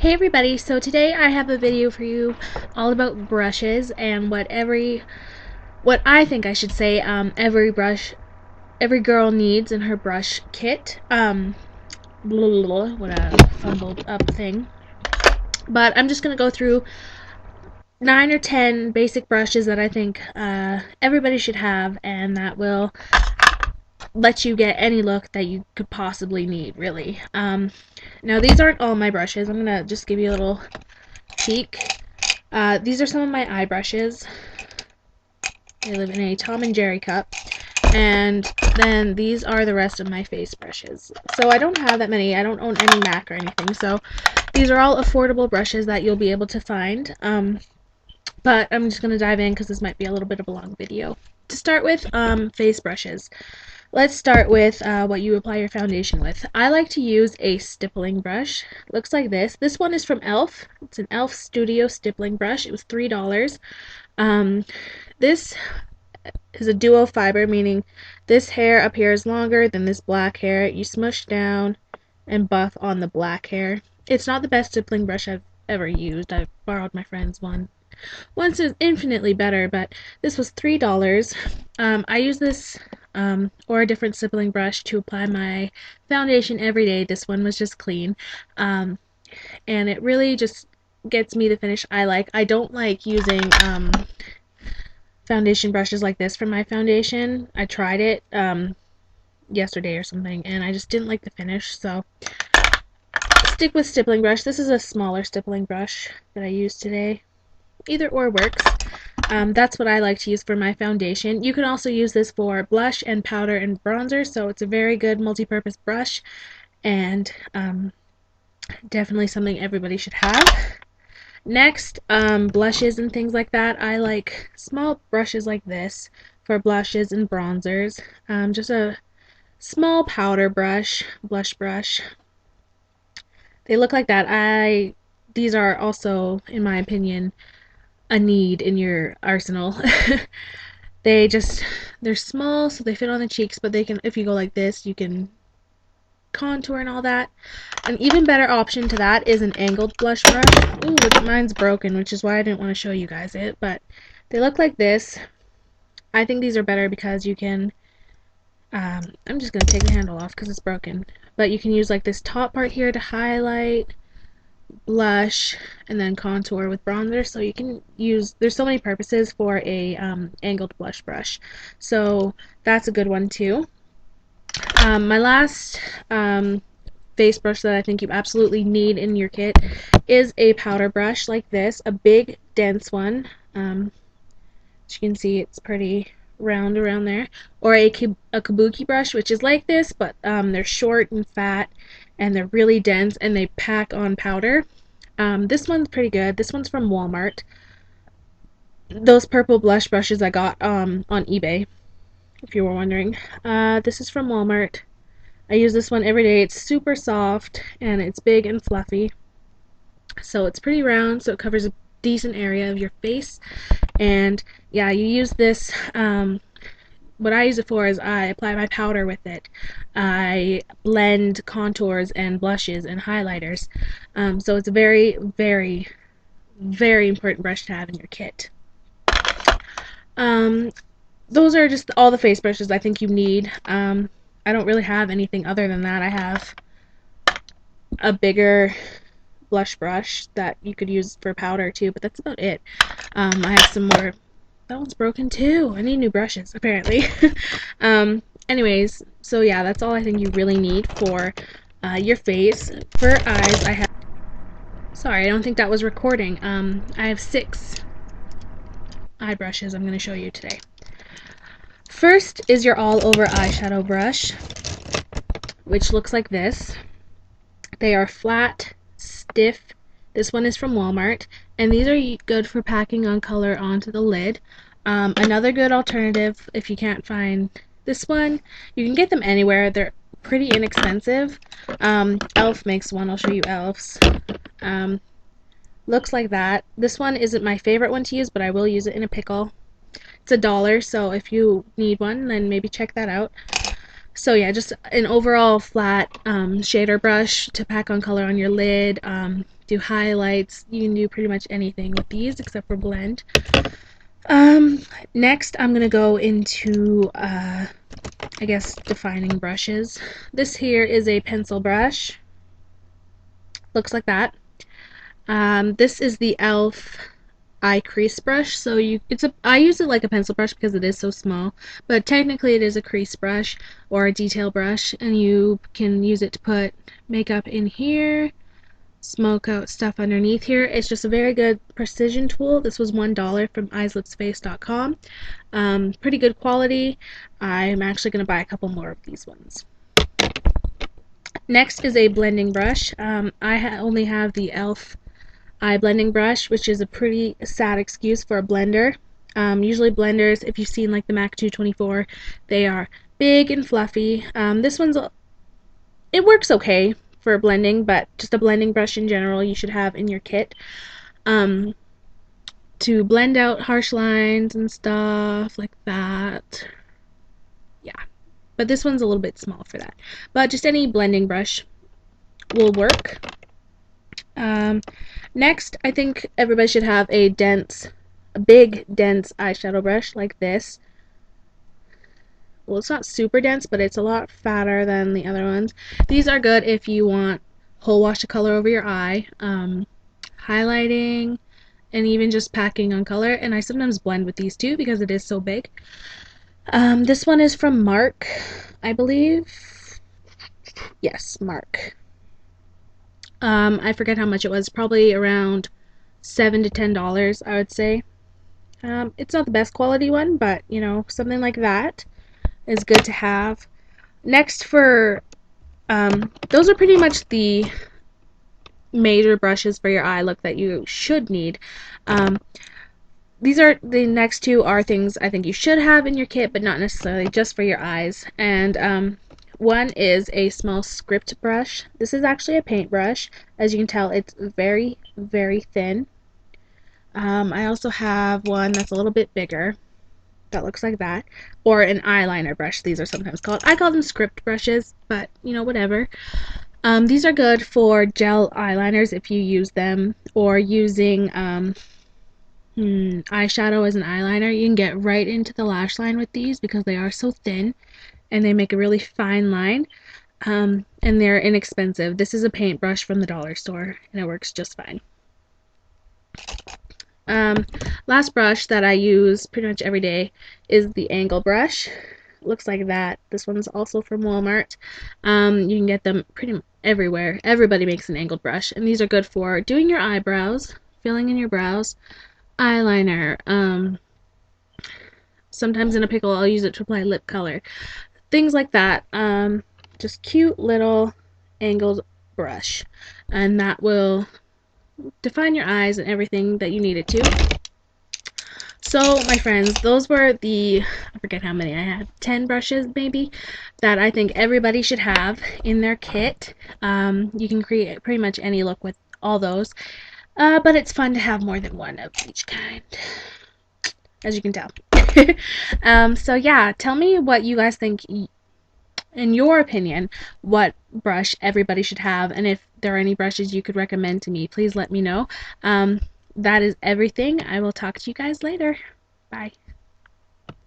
Hey everybody, so today I have a video for you all about brushes and what I think I should say every girl needs in her brush kit. What a fumbled up thing. But I'm just gonna go through 9 or 10 basic brushes that I think everybody should have, and that will let you get any look that you could possibly need, really. Now these aren't all my brushes. I'm gonna just give you a little peek. These are some of my eye brushes. They live in a Tom and Jerry cup. And then these are the rest of my face brushes. So I don't have that many. I don't own any MAC or anything. So these are all affordable brushes that you'll be able to find. But I'm just going to dive in because this might be a little bit of a long video. To start with, face brushes. Let's start with what you apply your foundation with. I like to use a stippling brush. It looks like this. This one is from e.l.f. It's an e.l.f. Studio stippling brush. It was $3. This is a duo fiber, meaning this hair up here is longer than this black hair. You smush down and buff on the black hair. It's not the best stippling brush I've ever used. I borrowed my friend's one. Once is infinitely better, but this was $3. I use this or a different stippling brush to apply my foundation every day. This one was just clean, and it really just gets me the finish I like. I don't like using foundation brushes like this for my foundation. I tried it yesterday or something, and I just didn't like the finish, so stick with stippling brush. This is a smaller stippling brush that I used today. Either or works. That's what I like to use for my foundation. You can also use this for blush and powder and bronzer, so it's a very good multi-purpose brush, and definitely something everybody should have. Next, blushes and things like that. I like small brushes like this for blushes and bronzers. Just a small powder brush, blush brush. They look like that. These are also, in my opinion, a need in your arsenal. They're small, so they fit on the cheeks, but they can, if you go like this, you can contour and all that. An even better option to that is an angled blush brush. Ooh, mine's broken, which is why I didn't want to show you guys it, but they look like this. I think these are better because you can, I'm just going to take the handle off because it's broken, but you can use like this top part here to highlight, blush, and then contour with bronzer. So you can use, there's so many purposes for a angled blush brush, so that's a good one too. My last face brush that I think you absolutely need in your kit is a powder brush like this, a big dense one. As you can see, it's pretty round around there, or a kabuki brush, which is like this, but they're short and fat, and they're really dense, and they pack on powder. This one's pretty good. This one's from Walmart. Those purple blush brushes I got on eBay, if you were wondering. This is from Walmart. I use this one every day. It's super soft, and it's big and fluffy. So it's pretty round, so it covers a decent area of your face. And yeah, you use this, what I use it for is I apply my powder with it. I blend contours and blushes and highlighters. So it's a very, very, very important brush to have in your kit. Those are just all the face brushes I think you need. I don't really have anything other than that. I have a bigger blush brush that you could use for powder too, but that's about it. I have some more. That one's broken too. I need new brushes, apparently. Anyways, so yeah, that's all I think you really need for your face. For eyes, I have... Sorry, I don't think that was recording. I have 6 eye brushes I'm going to show you today. First is your all-over eyeshadow brush, which looks like this. They are flat, stiff. This one is from Walmart, and these are good for packing on color onto the lid. Another good alternative, if you can't find this one, you can get them anywhere. They're pretty inexpensive. e.l.f. makes one. I'll show you e.l.f.'s. Looks like that. This one isn't my favorite one to use, but I will use it in a pickle. It's $1, so if you need one, then maybe check that out. So yeah, just an overall flat shader brush to pack on color on your lid, do highlights. You can do pretty much anything with these except for blend. Um, Next I'm gonna go into I guess defining brushes. This here is a pencil brush. Looks like that. This is the e.l.f. eye crease brush. So I use it like a pencil brush because it is so small, but technically it is a crease brush or a detail brush, and you can use it to put makeup in here, smoke out stuff underneath here. It's just a very good precision tool. This was $1 from eyeslipsface.com. Pretty good quality. I'm actually going to buy a couple more of these ones. Next is a blending brush. I only have the e.l.f. eye blending brush, which is a pretty sad excuse for a blender. Usually blenders, if you've seen like the MAC 224, they are big and fluffy. This one's, it works okay for blending, but just a blending brush in general you should have in your kit to blend out harsh lines and stuff like that. Yeah, but this one's a little bit small for that. But just any blending brush will work. Next, I think everybody should have a big dense eyeshadow brush like this. Well, it's not super dense, but it's a lot fatter than the other ones. These are good if you want whole wash of color over your eye, highlighting, and even just packing on color. And I sometimes blend with these too because it is so big. This one is from Mark, I believe. Yes, Mark. I forget how much it was. Probably around $7 to $10, I would say. It's not the best quality one, but you know, something like that is good to have. Next those are pretty much the major brushes for your eye look that you should need. The next two are things I think you should have in your kit, but not necessarily just for your eyes. And one is a small script brush. This is actually a paintbrush. As you can tell, it's very, very thin. I also have one that's a little bit bigger that looks like that, or an eyeliner brush. These are sometimes called. I call them script brushes, but you know, whatever. These are good for gel eyeliners if you use them, or using eyeshadow as an eyeliner. You can get right into the lash line with these because they are so thin and they make a really fine line. And they're inexpensive. This is a paintbrush from the dollar store and it works just fine. Last brush that I use pretty much every day is the angle brush. It looks like that. This one's also from Walmart. You can get them pretty much everywhere. Everybody makes an angled brush, and these are good for doing your eyebrows, filling in your brows, eyeliner. Sometimes in a pickle I'll use it to apply lip color. Things like that. Just cute little angled brush, and that will define your eyes and everything that you need it to. So my friends, those were I forget how many I had, 10 brushes maybe, that I think everybody should have in their kit. You can create pretty much any look with all those, but it's fun to have more than one of each kind, as you can tell. So yeah, tell me what you guys think, in your opinion, what brush everybody should have, and if there are any brushes you could recommend to me, please let me know. That is everything. I will talk to you guys later. Bye.